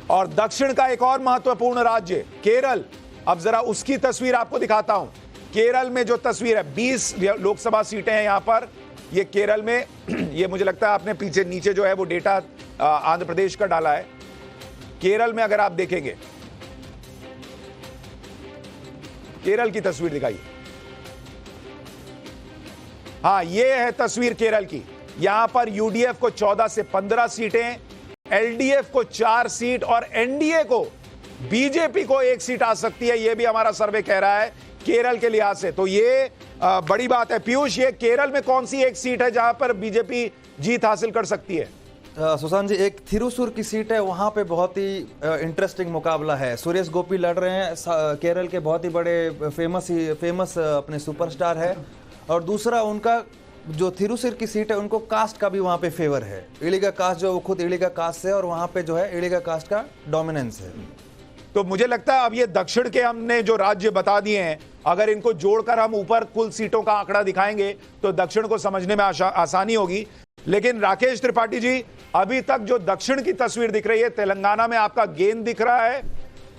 और दक्षिण का एक और महत्वपूर्ण राज्य केरल, अब जरा उसकी तस्वीर आपको दिखाता हूं। केरल में जो तस्वीर है, 20 लोकसभा सीटें हैं यहां पर, ये केरल में ये मुझे लगता है आपने पीछे नीचे जो है वो डेटा आंध्र प्रदेश का डाला है। केरल में अगर आप देखेंगे, केरल की तस्वीर दिखाइए। हाँ, ये है तस्वीर केरल की। यहां पर यूडीएफ को 14 से 15 सीटें, एलडीएफ को 4 सीट और एनडीए को, बीजेपी को 1 सीट आ सकती है। यह भी हमारा सर्वे कह रहा है केरल के लिहाज से। तो ये बड़ी बात है। पीयूष, ये केरल में कौन सी एक सीट है जहां पर बीजेपी जीत हासिल कर सकती है? सुशांत जी, एक थिरुसूर की सीट है, वहां पे बहुत ही इंटरेस्टिंग मुकाबला है। सुरेश गोपी लड़ रहे हैं, केरल के बहुत ही बड़े फेमस अपने सुपरस्टार है। और दूसरा उनका जो थिरुसूर की सीट है, उनको कास्ट का भी वहां पे फेवर है। इलिगा कास्ट जो, वो खुद इलिगा कास्ट से, और वहां पे जो है इलिगा कास्ट का डोमिनेंस है। तो मुझे लगता है अब ये दक्षिण के हमने जो राज्य बता दिए हैं, अगर इनको जोड़कर हम ऊपर कुल सीटों का आंकड़ा दिखाएंगे तो दक्षिण को समझने में आसानी होगी। लेकिन राकेश त्रिपाठी जी, अभी तक जो दक्षिण की तस्वीर दिख रही है, तेलंगाना में आपका गेन दिख रहा है,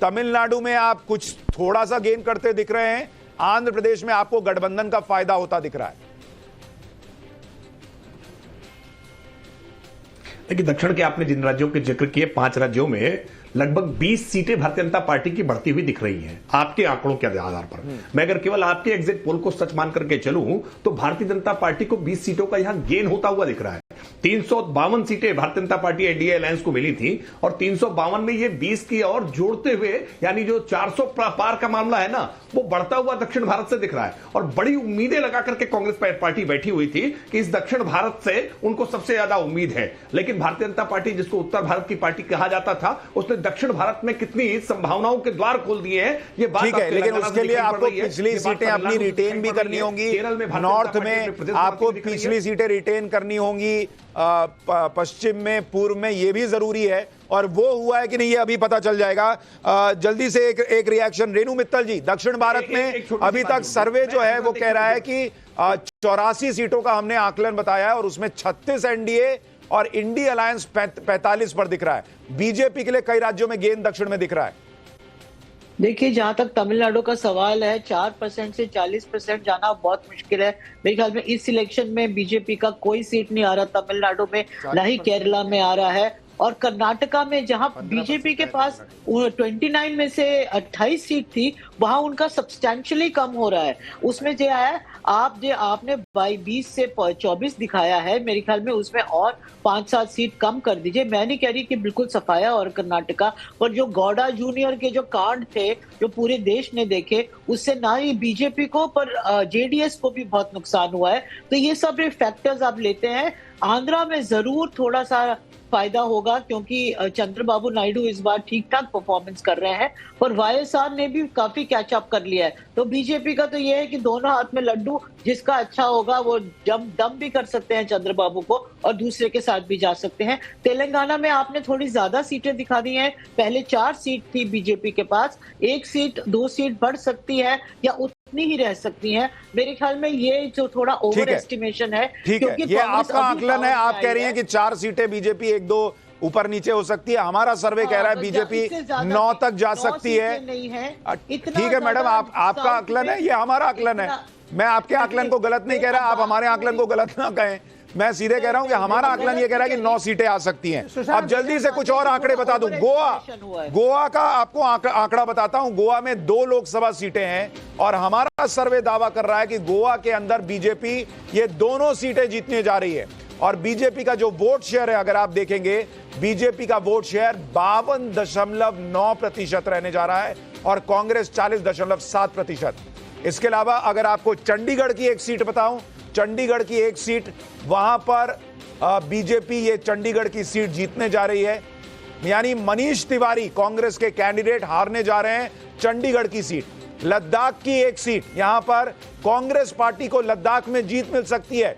तमिलनाडु में आप कुछ थोड़ा सा गेन करते दिख रहे हैं, आंध्र प्रदेश में आपको गठबंधन का फायदा होता दिख रहा है। देखिए, दक्षिण के आपने जिन राज्यों के जिक्र किए, 5 राज्यों में लगभग 20 सीटें भारतीय जनता पार्टी की बढ़ती हुई दिख रही हैं आपके आंकड़ों के आधार पर। मैं अगर केवल आपके एग्जिट पोल को सच मान करके चलूं तो भारतीय जनता पार्टी को 20 सीटों का यहां गेन होता हुआ दिख रहा है। 352 सीटें Bharatiya Janata party NDA alliance को मिली थी और 352 में ये 20 की और जोड़ते हुए, यानी जो 400 पार का मामला है ना, वो बढ़ता हुआ दक्षिण भारत से दिख रहा है। और बड़ी उम्मीदें लगा करके कांग्रेस पार्टी बैठी हुई थी कि इस दक्षिण भारत से उनको सबसे ज्यादा उम्मीद है। लेकिन भारतीय जनता पार्टी, जिसको उत्तर भारत की पार्टी कहा जाता था, उसने दक्षिण भारत में कितनी संभावनाओं के द्वार खोल दिए हैं। ये बात ठीक है, लेकिन उसके लिए आपको पिछली सीटें अपनी रिटेन भी करनी होंगी। नॉर्थ में आपको पिछली सीटें रिटेन करनी होंगी, पश्चिम में, पूर्व में, ये भी जरूरी है। और वो हुआ है कि नहीं, ये अभी पता चल जाएगा। जल्दी से एक रिएक्शन रेणु मित्तल जी। दक्षिण भारत में अभी तक सर्वे जो है वो कह रहा है कि 84 सीटों का हमने आकलन बताया है और उसमें 36 एनडीए और इंडी अलायंस 45 पर दिख रहा है। बीजेपी के लिए कई राज्यों में गेंद दक्षिण में दिख रहा है। देखिए, जहां तक तमिलनाडु का सवाल है, 4% से 40% जाना बहुत मुश्किल है। मेरे ख्याल में इस इलेक्शन में बीजेपी का कोई सीट नहीं आ रहा तमिलनाडु में, ना ही केरला में आ रहा है। और कर्नाटका में जहां बीजेपी के पास 29 में से 28 सीट थी, वहां उनका सब्सटैंशियली कम हो रहा है। उसमें जो है आपने 20 से 24 दिखाया है, मेरे ख्याल में उसमें और 5-7 सीट कम कर दीजिए। मैं नहीं कह रही कि बिल्कुल सफाया और कर्नाटका, पर जो गौडा जूनियर के जो कांड थे जो पूरे देश ने देखे, उससे ना ही बीजेपी को पर जेडीएस को भी बहुत नुकसान हुआ है। तो ये सब फैक्टर्स आप लेते हैं। आंध्रा में जरूर थोड़ा सा फायदा होगा क्योंकि चंद्रबाबू नायडू इस बार ठीक ठाक परफॉर्मेंस कर रहे हैं, पर वाईएसआर ने भी काफी कैचअप कर लिया है। तो बीजेपी का तो यह है कि दोनों हाथ में लड्डू, जिसका अच्छा होगा वो दम भी कर सकते हैं चंद्रबाबू को और दूसरे के साथ भी जा सकते हैं। तेलंगाना में आपने थोड़ी ज्यादा सीटें दिखा दी हैं। पहले 4 सीट थी बीजेपी के पास, 1 सीट 2 सीट बढ़ सकती है या उतनी ही रह सकती है। मेरे ख्याल में ये जो थोड़ा ओवर एस्टिमेशन है। ठीक है, ये आपका आकलन है। आप कह रही हैं कि 4 सीटें बीजेपी 1-2 ऊपर नीचे हो सकती है। हमारा सर्वे कह रहा है बीजेपी 9 तक जा सकती है। ठीक है मैडम, आपका आकलन है, ये हमारा आकलन है। मैं आपके आकलन को गलत नहीं कह रहा, आप हमारे आकलन को गलत ना कहें। मैं सीधे कह रहा हूं कि हमारा आकलन ये कह रहा है कि 9 सीटें आ सकती हैं। अब जल्दी से कुछ और आंकड़े बता दूं। गोवा का आपको आंकड़ा बताता हूं। गोवा में 2 लोकसभा सीटें हैं और हमारा सर्वे दावा कर रहा है कि गोवा के अंदर बीजेपी ये दोनों सीटें जीतने जा रही है। और बीजेपी का जो वोट शेयर है, अगर आप देखेंगे, बीजेपी का वोट शेयर 52.9% रहने जा रहा है और कांग्रेस 40.7%। इसके अलावा अगर आपको चंडीगढ़ की एक सीट बताऊं, चंडीगढ़ की एक सीट, वहां पर बीजेपी ये चंडीगढ़ की सीट जीतने जा रही है। यानी मनीष तिवारी कांग्रेस के कैंडिडेट हारने जा रहे हैं चंडीगढ़ की सीट। लद्दाख की एक सीट, यहां पर कांग्रेस पार्टी को लद्दाख में जीत मिल सकती है।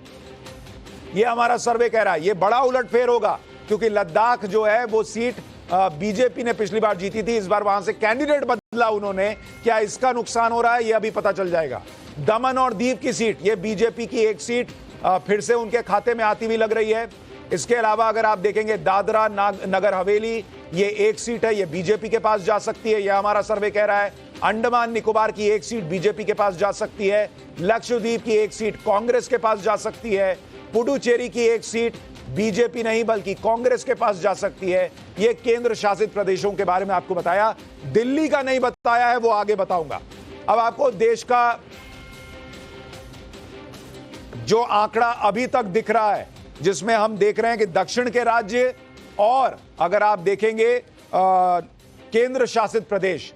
यह हमारा सर्वे कह रहा है। यह बड़ा उलटफेर होगा क्योंकि लद्दाख जो है वो सीट बीजेपी ने पिछली बार जीती थी, इस बार वहां से कैंडिडेट बदला उन्होंने। क्या इसका नुकसान हो रहा है, यह अभी पता चल जाएगा। दमन और दीव की सीट, यह बीजेपी की एक सीट फिर से उनके खाते में आती हुई लग रही है। इसके अलावा अगर आप देखेंगे दादरा नगर हवेली, ये एक सीट है, ये बीजेपी के पास जा सकती है, यह हमारा सर्वे कह रहा है। अंडमान निकोबार की एक सीट बीजेपी के पास जा सकती है। लक्षद्वीप की एक सीट कांग्रेस के पास जा सकती है। पुडुचेरी की एक सीट बीजेपी नहीं बल्कि कांग्रेस के पास जा सकती है। यह केंद्र शासित प्रदेशों के बारे में आपको बताया, दिल्ली का नहीं बताया है, वो आगे बताऊंगा। अब आपको देश का जो आंकड़ा अभी तक दिख रहा है, जिसमें हम देख रहे हैं कि दक्षिण के राज्य और अगर आप देखेंगे केंद्र शासित प्रदेश,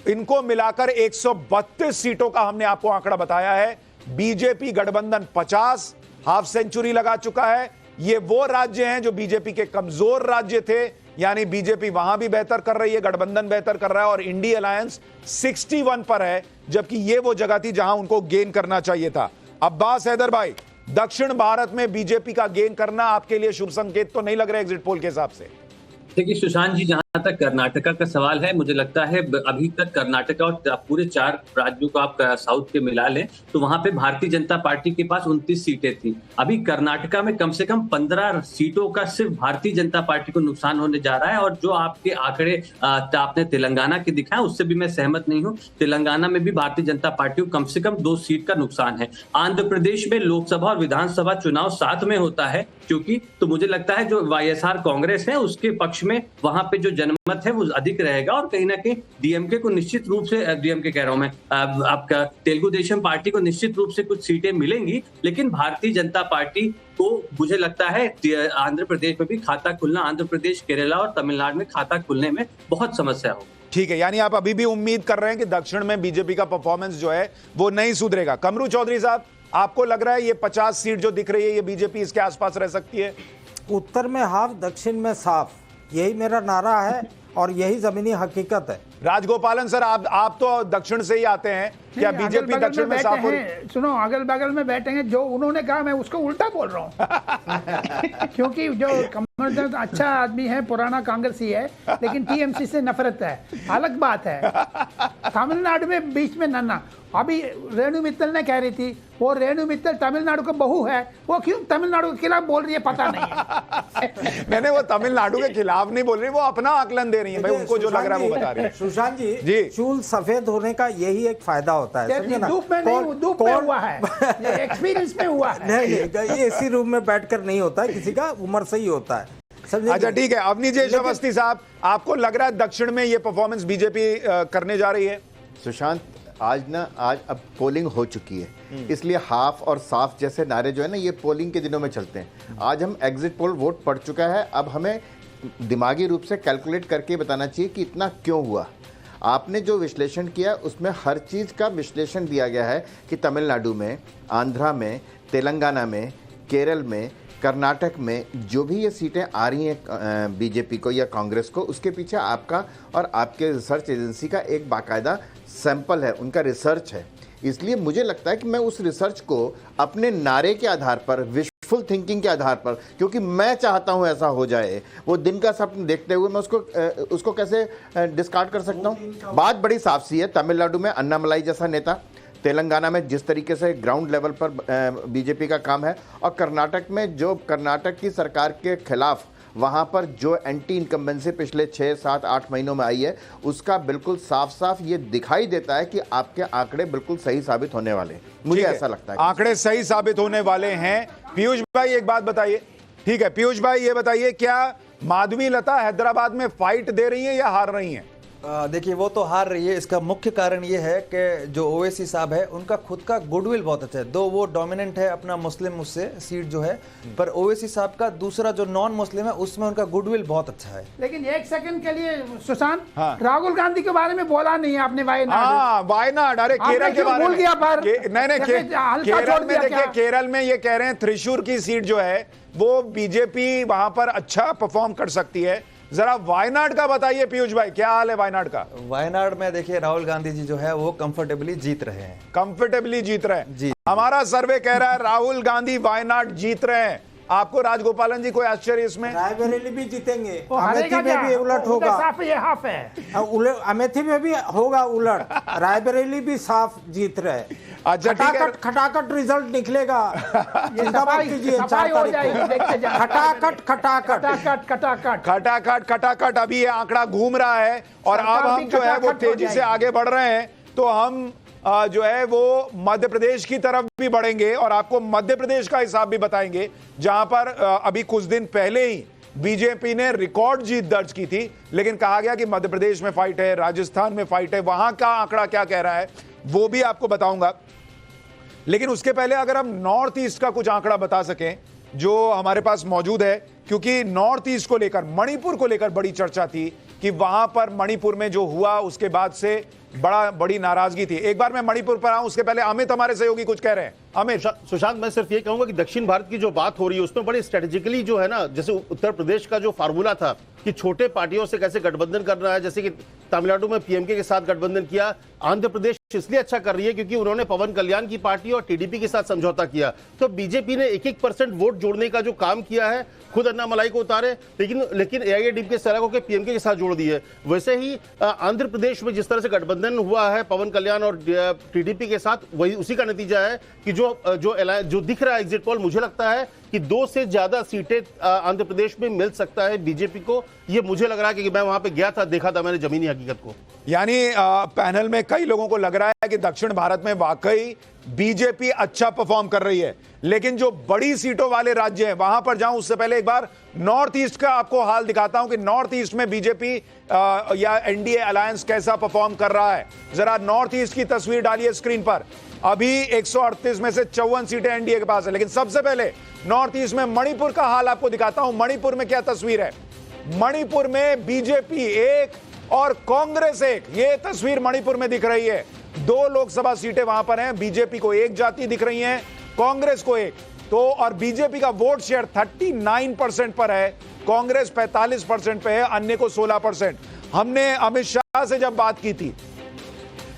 इनको मिलाकर 132 सीटों का हमने आपको आंकड़ा बताया है। बीजेपी गठबंधन 50 हाफ सेंचुरी लगा चुका है। ये वो राज्य हैं जो बीजेपी के कमजोर राज्य थे, यानी बीजेपी वहां भी बेहतर कर रही है, गठबंधन बेहतर कर रहा है और इंडिया अलायंस 61 पर है, जबकि ये वो जगह थी जहां उनको गेन करना चाहिए था। अब्बास हैदर भाई, दक्षिण भारत में बीजेपी का गेन करना आपके लिए शुभ संकेत तो नहीं लग रहा एग्जिट पोल के हिसाब से? देखिए सुशांत जी, जहां तक कर्नाटका का सवाल है, मुझे लगता है अभी तक कर्नाटका और पूरे 4 राज्यों को आप साउथ के मिला लें तो वहां पे भारतीय जनता पार्टी के पास 29 सीटें थी। अभी कर्नाटका में कम से कम 15 सीटों का सिर्फ भारतीय जनता पार्टी को नुकसान होने जा रहा है। और जो आपके आंकड़े आपने तेलंगाना के दिखाए, उससे भी मैं सहमत नहीं हूँ। तेलंगाना में भी भारतीय जनता पार्टी को कम से कम 2 सीट का नुकसान है। आंध्र प्रदेश में लोकसभा और विधानसभा चुनाव साथ में होता है क्योंकि, तो मुझे लगता है जो वाईएसआर कांग्रेस है उसके पक्ष में वहां पे जो जनमत है वो अधिक रहेगा और कहीं ना कहीं डीएमके को निश्चित रूप से, डीएमके कह रहा हूं मैं, आपका तेलुगु देशम पार्टी को निश्चित रूप से कुछ सीटें मिलेंगी। लेकिन भारतीय जनता पार्टी को मुझे लगता है आंध्र प्रदेश में भी खाता खुलना, आंध्र प्रदेश, केरला और तमिलनाडु में खाता खुलने में बहुत समस्या होगी। ठीक है, यानी आप अभी भी उम्मीद कर रहे हैं कि दक्षिण में बीजेपी का परफॉर्मेंस जो है वो नहीं सुधरेगा। कमरू चौधरी साहब, आपको लग रहा है ये 50 सीट जो दिख रही है ये बीजेपी इसके आसपास रह सकती है? उत्तर में हाफ, दक्षिण में साफ, यही मेरा नारा है और यही जमीनी हकीकत है। राजगोपालन सर, आप तो दक्षिण से ही आते हैं, क्या बीजेपी दक्षिण में साफ हो रही? सुनो, अगल बगल में बैठेंगे, जो उन्होंने कहा मैं उसको उल्टा बोल रहा हूँ क्योंकि जो कमलनाथ अच्छा आदमी है, पुराना कांग्रेसी है, लेकिन टीएमसी से नफरत है, अलग बात है। तमिलनाडु में बीच में नन्ना, अभी रेणु मित्तल ने कह रही थी, वो रेणु मित्तल तमिलनाडु का बहू है, वो क्यों तमिलनाडु के खिलाफ बोल रही है पता नहीं है। मैंने वो तमिलनाडु के खिलाफ नहीं बोल रही, वो अपना आकलन दे रही है भाई, उनको जो लग रहा है वो बता रही है। सुशांत जी, चूल सफेद होने का यही एक फायदा होता है, समझे ना? धूप में नहीं, धूप में हुआ है, एक्सपीरियंस में हुआ है। नहीं, एसी रूम में बैठकर नहीं होता है, किसी का उम्र से ही होता है। अच्छा ठीक है, अवनीजेश अवस्थी साहब, आपको लग रहा है दक्षिण में ये परफॉर्मेंस बीजेपी करने जा रही है? सुशांत, आज अब पोलिंग हो चुकी है, इसलिए हाफ और साफ जैसे नारे जो है ना, ये पोलिंग के दिनों में चलते हैं। आज हम एग्जिट पोल वोट पड़ चुका है, अब हमें दिमागी रूप से कैलकुलेट करके बताना चाहिए कि इतना क्यों हुआ। आपने जो विश्लेषण किया उसमें हर चीज़ का विश्लेषण दिया गया है कि तमिलनाडु में, आंध्रा में, तेलंगाना में, केरल में, कर्नाटक में जो भी ये सीटें आ रही हैं बीजेपी को या कांग्रेस को, उसके पीछे आपका और आपके रिसर्च एजेंसी का एक बाकायदा सैंपल है, उनका रिसर्च है। इसलिए मुझे लगता है कि मैं उस रिसर्च को अपने नारे के आधार पर, विशफुल थिंकिंग के आधार पर, क्योंकि मैं चाहता हूं ऐसा हो जाए, वो दिन का स्वप्न देखते हुए मैं उसको कैसे डिस्कार्ड कर सकता हूं? बात बड़ी साफ सी है, तमिलनाडु में अन्नामलाई जैसा नेता, तेलंगाना में जिस तरीके से ग्राउंड लेवल पर बीजेपी का काम है, और कर्नाटक में जो कर्नाटक की सरकार के खिलाफ वहाँ पर जो एंटी इनकम्बेंसी पिछले 6, 7, 8 महीनों में आई है, उसका बिल्कुल साफ साफ ये दिखाई देता है कि आपके आंकड़े बिल्कुल सही साबित होने वाले हैं। मुझे ऐसा लगता है आंकड़े सही साबित होने वाले हैं। पीयूष भाई एक बात बताइए, ठीक है पीयूष भाई ये बताइए, क्या माधवी लता हैदराबाद में फाइट दे रही है या हार रही है? देखिए वो तो हार रही है। इसका मुख्य कारण ये है कि जो ओवैसी साहब है उनका खुद का गुडविल बहुत अच्छा है, दो वो डोमिनेंट है अपना मुस्लिम उससे सीट जो है, पर ओवैसी साहब का दूसरा जो नॉन मुस्लिम है उसमें उनका गुडविल बहुत अच्छा है। लेकिन एक सेकंड के लिए सुशांत, राहुल गांधी के बारे में बोला नहीं आपने, वायनाड, अरे केरल के बारे में केरल में देखिए, केरल में ये कह रहे हैं त्रिशूर की सीट जो है वो बीजेपी वहां पर अच्छा परफॉर्म कर सकती है। जरा वायनाड का बताइए पीयूष भाई, क्या हाल है वायनाड का? वायनाड में देखिए राहुल गांधी जी जो है वो कंफर्टेबली जीत रहे हैं, कंफर्टेबली जीत रहे हैं जी। हमारा सर्वे कह रहा है राहुल गांधी वायनाड जीत रहे हैं। आपको राजगोपालन जी कोई आश्चर्य इसमें? रायबरेली भी जीतेंगे, अमेठी में भी उलट होगा, हाफ है, अमेठी में भी होगा उलट, रायबरेली भी साफ जीत रहे। अच्छा ठीक है, खटाखट रिजल्ट निकलेगा। चिंता मत कीजिए, सफाई हो जाएगी, देखते जाना। खटाखट अभी ये आंकड़ा घूम रहा है और अब हम जो है वो तेजी से आगे बढ़ रहे हैं। तो हम जो है वो मध्य प्रदेश की तरफ भी बढ़ेंगे और आपको मध्य प्रदेश का हिसाब भी बताएंगे, जहां पर अभी कुछ दिन पहले ही बीजेपी ने रिकॉर्ड जीत दर्ज की थी, लेकिन कहा गया कि मध्य प्रदेश में फाइट है, राजस्थान में फाइट है, वहां का आंकड़ा क्या कह रहा है वो भी आपको बताऊंगा। लेकिन उसके पहले अगर हम नॉर्थ ईस्ट का कुछ आंकड़ा बता सकें जो हमारे पास मौजूद है, क्योंकि नॉर्थ ईस्ट को लेकर, मणिपुर को लेकर बड़ी चर्चा थी कि वहां पर मणिपुर में जो हुआ उसके बाद से बड़ी नाराजगी थी। एक बार मैं मणिपुर पर आऊं, उसके पहले अमित हमारे सहयोगी कुछ कह रहे हैं। अमित। सुशांत, मैं सिर्फ ये कहूंगा कि दक्षिण भारत की जो बात हो रही है उसमें बड़े स्ट्रेटेजिकली जो है ना, जैसे उत्तर प्रदेश का जो फार्मूला था कि छोटे पार्टियों से कैसे गठबंधन करना है, जैसे कि तमिलनाडु में पीएमके के साथ गठबंधन किया, आंध्र प्रदेश इसलिए अच्छा कर रही है क्योंकि उन्होंने पवन कल्याण की पार्टी और टीडीपी के साथ समझौता किया। तो बीजेपी ने 1-1% वोट जोड़ने का जो काम किया है, खुद अन्नामलाई को उतारे, लेकिन एआईएडीएमके सैलाको के पीएमके के साथ जोड़ दिए। वैसे ही आंध्र प्रदेश में जिस तरह से गठबंधन हुआ है पवन कल्याण और टीडीपी के साथ, वही उसी का नतीजा है कि जो दिख रहा है एग्जिट पोल, मुझे लगता है कि 2 से ज्यादा सीटें आंध्र प्रदेश में मिल सकता है बीजेपी को। ये मुझे लग रहा है कि मैं वहां पे गया था, देखा था मैंने जमीनी हकीकत को। यानी पैनल में कई लोगों को लग रहा है कि दक्षिण भारत में वाकई बीजेपी अच्छा परफॉर्म कर रही है, लेकिन जो बड़ी सीटों वाले राज्य हैं वहां पर जाऊं उससे पहले एक बार नॉर्थ ईस्ट का आपको हाल दिखाता हूं कि नॉर्थ ईस्ट में बीजेपी या एनडीए अलायंस कैसा परफॉर्म कर रहा है। जरा नॉर्थ ईस्ट की तस्वीर डालिए स्क्रीन पर। अभी 138 में से 54 सीटें एनडीए के पास है, लेकिन सबसे पहले नॉर्थ ईस्ट में मणिपुर का हाल आपको दिखाता हूं। मणिपुर में क्या तस्वीर है? मणिपुर में बीजेपी 1 और कांग्रेस 1, ये तस्वीर मणिपुर में दिख रही है। 2 लोकसभा सीटें वहां पर हैं, बीजेपी को 1 जाति दिख रही है, कांग्रेस को 1। तो और बीजेपी का वोट शेयर 39% पर है, कांग्रेस 45% पे है, अन्य को 16%। हमने अमित शाह से जब बात की थी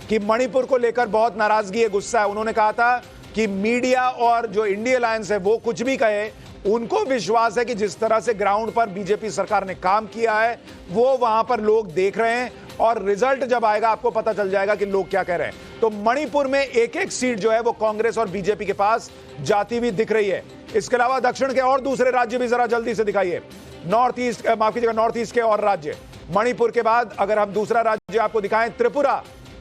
कि मणिपुर को लेकर बहुत नाराजगी है, गुस्सा है, उन्होंने कहा था कि मीडिया और जो इंडिया अलायंस है वो कुछ भी कहे, उनको विश्वास है कि जिस तरह से ग्राउंड पर बीजेपी सरकार ने काम किया है वो वहां पर लोग देख रहे हैं और रिजल्ट जब आएगा आपको पता चल जाएगा कि लोग क्या कह रहे हैं। तो मणिपुर में 1-1 सीट जो है वो कांग्रेस और बीजेपी के पास जाती हुई दिख रही है। इसके अलावा दक्षिण के और दूसरे राज्य भी जरा जल्दी से दिखाइए। नॉर्थ ईस्ट, माफ कीजिएगा, नॉर्थ ईस्ट के और राज्य। मणिपुर के बाद अगर हम दूसरा राज्य आपको दिखाएं,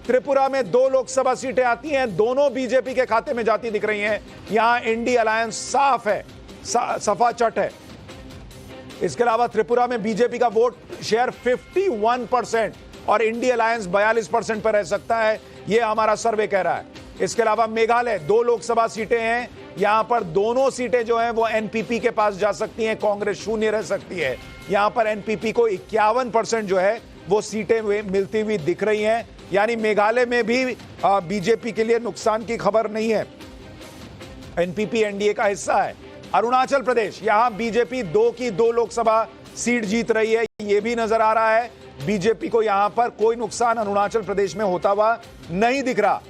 त्रिपुरा में 2 लोकसभा सीटें आती हैं, दोनों बीजेपी के खाते में जाती दिख रही हैं। यहां इंडिया अलायंस साफ है, सफा चट है। इसके अलावा त्रिपुरा में बीजेपी का वोट शेयर 51% और इंडिया अलायंस 42% पर रह सकता है, यह हमारा सर्वे कह रहा है। इसके अलावा मेघालय 2 लोकसभा सीटें हैं, यहां पर दोनों सीटें जो हैं वो एनपीपी के पास जा सकती हैं, कांग्रेस 0 रह सकती है। यहां पर एनपीपी को 51% जो है वो सीटें मिलती हुई दिख रही हैं, यानी मेघालय में भी बीजेपी के लिए नुकसान की खबर नहीं है, एनपीपी एनडीए का हिस्सा है। अरुणाचल प्रदेश, यहां बीजेपी 2 की 2 लोकसभा सीट जीत रही है, यह भी नजर आ रहा है। बीजेपी को यहां पर कोई नुकसान अरुणाचल प्रदेश में होता हुआ नहीं दिख रहा।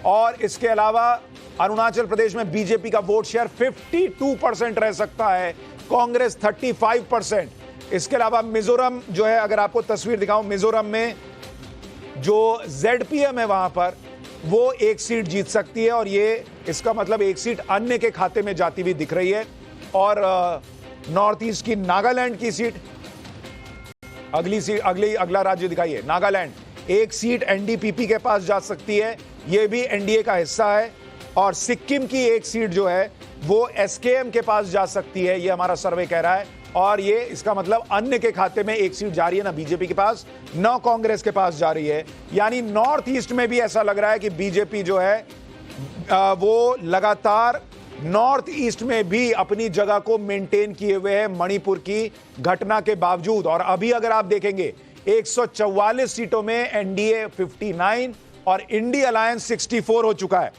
और इसके अलावा अरुणाचल प्रदेश में बीजेपी का वोट शेयर 52% रह सकता है, कांग्रेस 35%। इसके अलावा मिजोरम जो है, अगर आपको तस्वीर दिखाऊं, मिजोरम में जो जेडपीएम है वहां पर वो 1 सीट जीत सकती है और ये इसका मतलब 1 सीट अन्य के खाते में जाती हुई दिख रही है। और नॉर्थ ईस्ट की नागालैंड की सीट, अगला राज्य दिखाइए, नागालैंड, 1 सीट एनडीपीपी के पास जा सकती है, ये भी एनडीए का हिस्सा है। और सिक्किम की 1 सीट जो है वो एसकेएम के पास जा सकती है, ये हमारा सर्वे कह रहा है। और ये इसका मतलब अन्य के खाते में 1 सीट जा रही है, ना बीजेपी के पास ना कांग्रेस के पास जा रही है। यानी नॉर्थ ईस्ट में भी ऐसा लग रहा है कि बीजेपी जो है वो लगातार नॉर्थ ईस्ट में भी अपनी जगह को मेंटेन किए हुए है मणिपुर की घटना के बावजूद। और अभी अगर आप देखेंगे 144 सीटों में एनडीए 59 और इंडिया अलायंस 64 हो चुका है।